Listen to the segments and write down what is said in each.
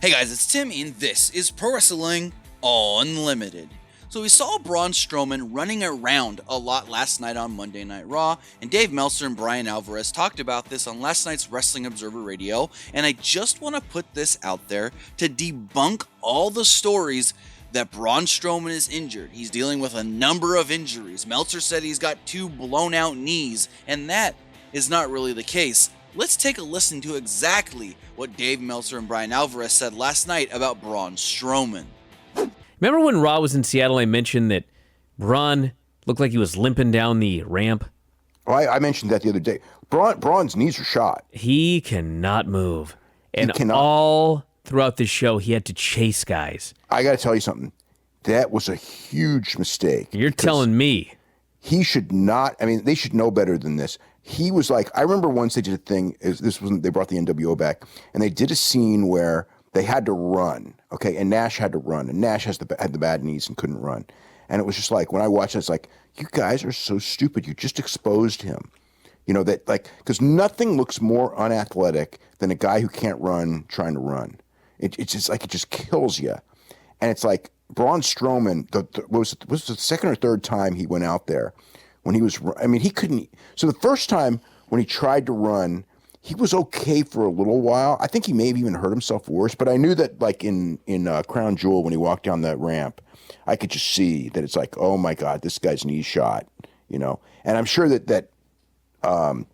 Hey guys, it's Tim, and this is Pro Wrestling Unlimited. So we saw Braun Strowman running around a lot last night on Monday Night Raw, and Dave Meltzer and Brian Alvarez talked about this on last night's Wrestling Observer Radio, and I just want to put this out there to debunk all the stories that Braun Strowman is injured. He's dealing with a number of injuries. Meltzer said he's got 2 blown out knees, and that is not really the case. Let's take a listen to exactly what Dave Meltzer and Brian Alvarez said last night about Braun Strowman. Remember when Raw was in Seattle, I mentioned that Braun looked like he was limping down the ramp? Oh, I mentioned that the other day. Braun's knees are shot. He cannot move. And He cannot. all throughout the show, he had to chase guys. I got to tell you something. That was a huge mistake. You're telling me. He should not. I mean, they should know better than this. He was like, I remember once they did a thing. They brought the NWO back, and they did a scene where they had to run. Okay, and Nash had to run, and Nash had the bad knees and couldn't run. And it was just like, when I watched it, it's like, you guys are so stupid. You just exposed him. You know, that, like, because nothing looks more unathletic than a guy who can't run trying to run. It's just like, it just kills you. And it's like Braun Strowman, was the second or third time he went out there when he was, I mean, he couldn't. So the first time when he tried to run, he was okay for a little while. I think he may have even hurt himself worse, but I knew that, like in Crown Jewel, when he walked down that ramp, I could just see that it's like, oh my God, this guy's knee's shot, you know? And I'm sure that bump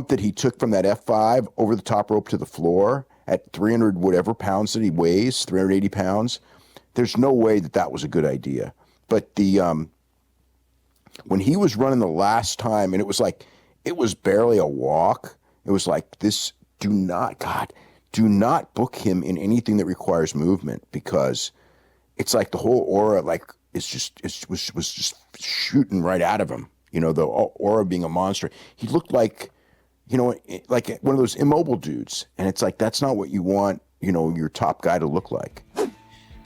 that he took from that F5 over the top rope to the floor at 300 whatever pounds that he weighs, 380 pounds, there's no way that was a good idea. But when he was running the last time, and it was barely a walk, it was like, do not book him in anything that requires movement, because it's like the whole aura, like, was just shooting right out of him. You know, the aura being a monster. He looked like, you know, like one of those immobile dudes. And it's like, that's not what you want, you know, your top guy to look like.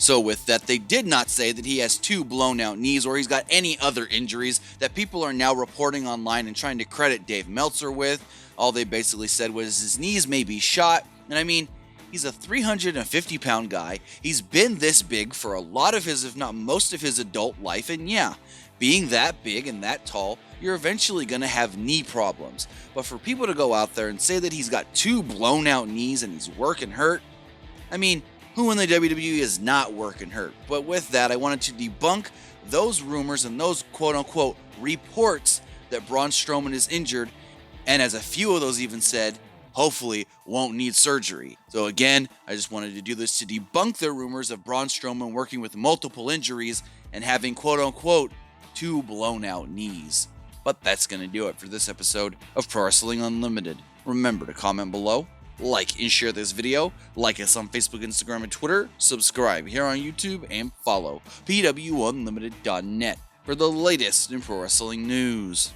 So with that, they did not say that he has 2 blown out knees or he's got any other injuries that people are now reporting online and trying to credit Dave Meltzer with. All they basically said was his knees may be shot. And I mean, he's a 350-pound guy. He's been this big for a lot of his, if not most of his adult life. And yeah, being that big and that tall, you're eventually going to have knee problems. But for people to go out there and say that he's got 2 blown out knees and he's working hurt, I mean, who in the WWE is not working hurt? But with that, I wanted to debunk those rumors and those quote-unquote reports that Braun Strowman is injured, and as a few of those even said, hopefully won't need surgery. So again, I just wanted to do this to debunk the rumors of Braun Strowman working with multiple injuries and having quote-unquote 2 blown out knees. But that's going to do it for this episode of Pro Wrestling Unlimited. Remember to comment below, like and share this video, like us on Facebook, Instagram, and Twitter, subscribe here on YouTube, and follow PWUnlimited.net for the latest in pro wrestling news.